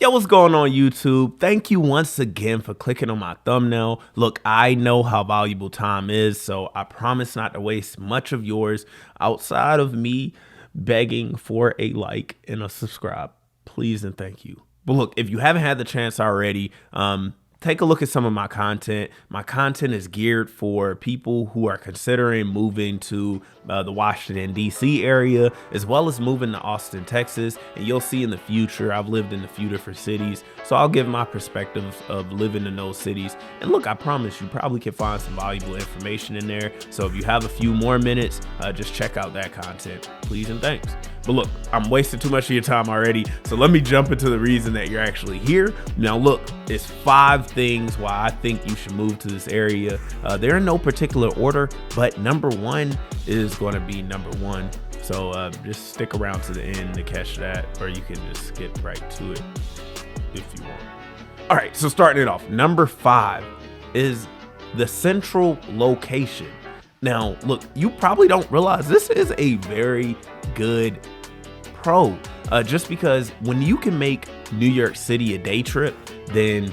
Yo, what's going on YouTube? Thank you once again for clicking on my thumbnail. Look, I know how valuable time is, so I promise not to waste much of yours outside of me begging for a like and a subscribe. Please and thank you. But look, if you haven't had the chance already, take a look at some of my content. My content is geared for people who are considering moving to the Washington, D.C. area, as well as moving to Austin, Texas. And you'll see in the future, I've lived in a few different cities, so I'll give my perspective of living in those cities. And look, I promise you probably can find some valuable information in there. So if you have a few more minutes, just check out that content. Please and thanks. But look, I'm wasting too much of your time already, so let me jump into the reason that you're actually here. Now look, it's 5 things why I think you should move to this area. They're in no particular order, but number 1 is going to be number 1. So just stick around to the end to catch that, or you can just skip right to it if you want. All right, so starting it off, number 5 is the central location. Now, look, you probably don't realize this is a very good pro, just because when you can make New York City a day trip, then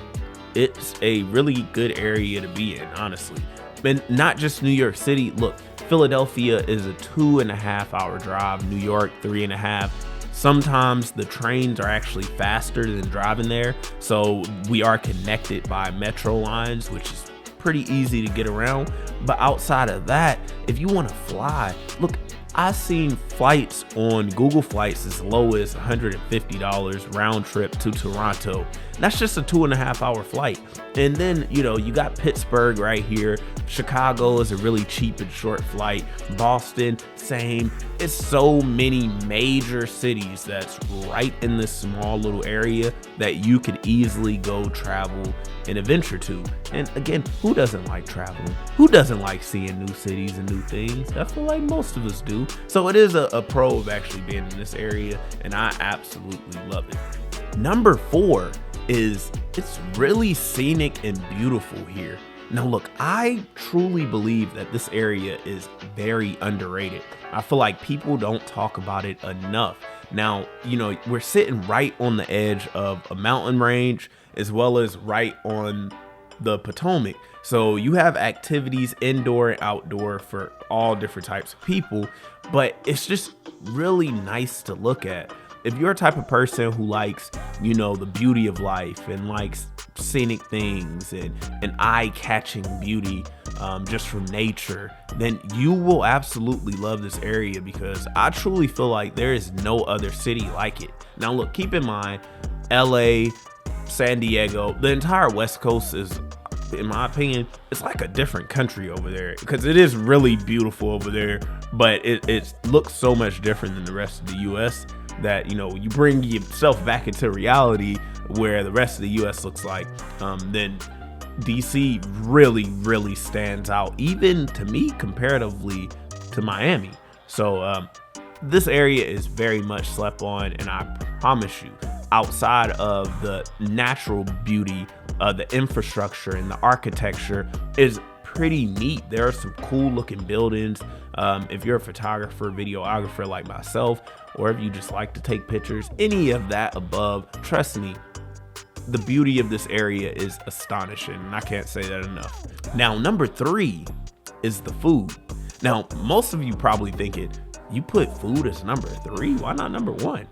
it's a really good area to be in, honestly. And not just New York City. Look, Philadelphia is a 2.5-hour drive, New York 3.5. Sometimes the trains are actually faster than driving there, so we are connected by metro lines, which is pretty easy to get around. But outside of that, if you want to fly, look, I've seen flights on Google Flights as low as $150 round trip to Toronto. That's just a 2.5-hour flight. And then, you know, you got Pittsburgh right here. Chicago is a really cheap and short flight. Boston, same. It's so many major cities that's right in this small little area that you could easily go travel and adventure to. And again, who doesn't like traveling? Who doesn't like seeing new cities and new things? I feel like most of us do. So it is a pro of actually being in this area, and I absolutely love it. Number 4 is it's really scenic and beautiful here. Now look, I truly believe that this area is very underrated. I feel like people don't talk about it enough. Now, you know, we're sitting right on the edge of a mountain range as well as right on the Potomac. So you have activities indoor and outdoor for all different types of people, but it's just really nice to look at. If you're a type of person who likes, you know, the beauty of life and likes scenic things and eye-catching beauty just from nature, then you will absolutely love this area, because I truly feel like there is no other city like it. Now look, keep in mind, LA, San Diego, the entire West Coast is, in my opinion, it's like a different country over there, because it is really beautiful over there, but it looks so much different than the rest of the US that, you know, you bring yourself back into reality where the rest of the US looks like, then DC really stands out, even to me, comparatively to Miami. So this area is very much slept on, and I promise you, outside of the natural beauty, the infrastructure and the architecture is pretty neat. There are some cool looking buildings. If you're a photographer, videographer like myself, or if you just like to take pictures, any of that above, trust me, the beauty of this area is astonishing, and I can't say that enough. Now, number 3 is the food. Now, most of you probably thinking, you put food as number 3, why not number 1?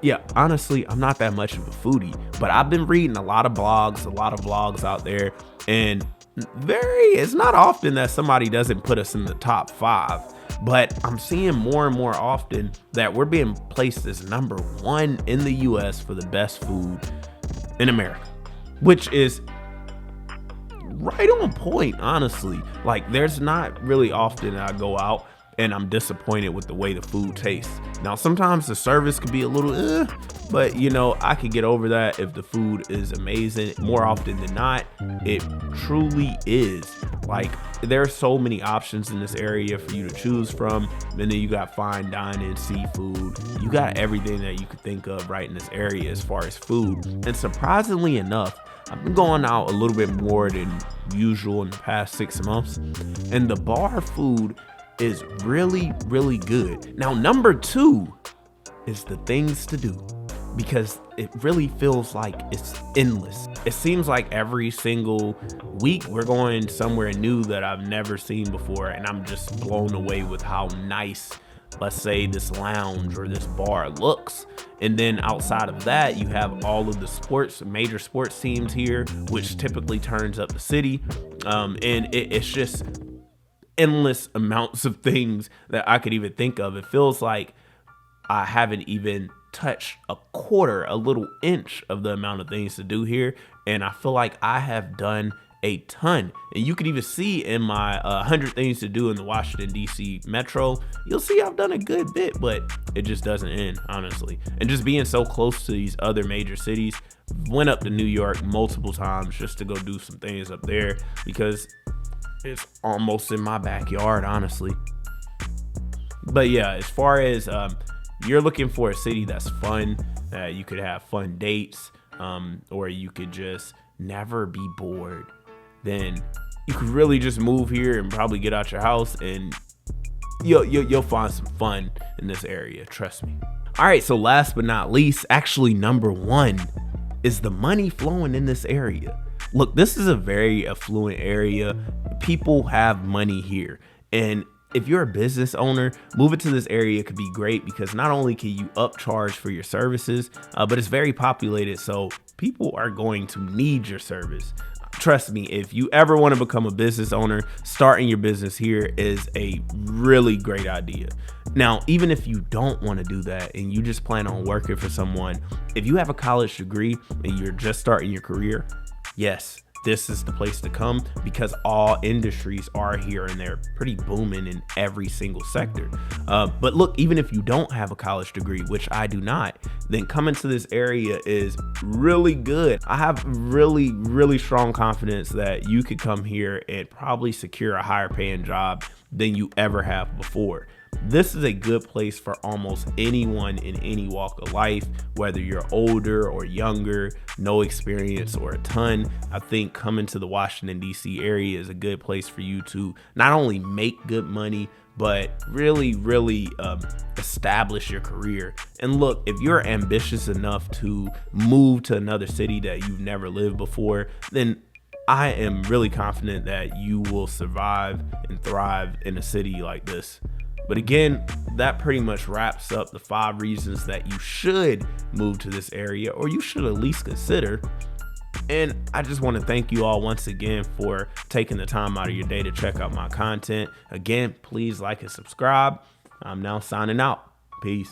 Yeah, honestly, I'm not that much of a foodie, but I've been reading a lot of blogs, a lot of vlogs out there, and it's not often that somebody doesn't put us in the top 5, but I'm seeing more and more often that we're being placed as number 1 in the US for the best food in America, which is right on point, honestly. Like, there's not really often I go out and I'm disappointed with the way the food tastes. Now, sometimes the service could be a little but you know, I could get over that if the food is amazing. More often than not, it truly is. Like, there are so many options in this area for you to choose from. And then you got fine dining, seafood. You got everything that you could think of right in this area as far as food. And surprisingly enough, I've been going out a little bit more than usual in the past 6 months, and the bar food is really good. Now, number 2 is the things to do. because it really feels like it's endless. It seems like every single week we're going somewhere new that I've never seen before, and I'm just blown away with how nice, let's say, this lounge or this bar looks. And then outside of that, you have all of the major sports teams here, which typically turns up the city. And it's just endless amounts of things that I could even think of. It feels like I haven't even touched a little inch of the amount of things to do here. And I feel like I have done a ton. And you can even see in my 100 things to do in the Washington, D.C. Metro, you'll see I've done a good bit, but it just doesn't end, honestly. And just being so close to these other major cities, went up to New York multiple times just to go do some things up there because it's almost in my backyard, honestly. But yeah, as far as you're looking for a city that's fun, that you could have fun dates, or you could just never be bored, then you could really just move here and probably get out your house and you'll find some fun in this area, trust me. All right, so last but not least, actually number one, is the money flowing in this area. Look, this is a very affluent area. People have money here, and if you're a business owner, moving to this area could be great because not only can you upcharge for your services, but it's very populated, so people are going to need your service. Trust me, if you ever want to become a business owner, starting your business here is a really great idea. Now, even if you don't want to do that and you just plan on working for someone, if you have a college degree and you're just starting your career, yes, this is the place to come because all industries are here and they're pretty booming in every single sector. But look, even if you don't have a college degree, which I do not, then coming to this area is really good. I have really, really strong confidence that you could come here and probably secure a higher paying job than you ever have before. This is a good place for almost anyone in any walk of life, whether you're older or younger, no experience or a ton. I think coming to the Washington, D.C. area is a good place for you to not only make good money, but really, really establish your career. And look, if you're ambitious enough to move to another city that you've never lived before, then I am really confident that you will survive and thrive in a city like this. But again, that pretty much wraps up the 5 reasons that you should move to this area, or you should at least consider. And I just want to thank you all once again for taking the time out of your day to check out my content. Again, please like and subscribe. I'm now signing out. Peace.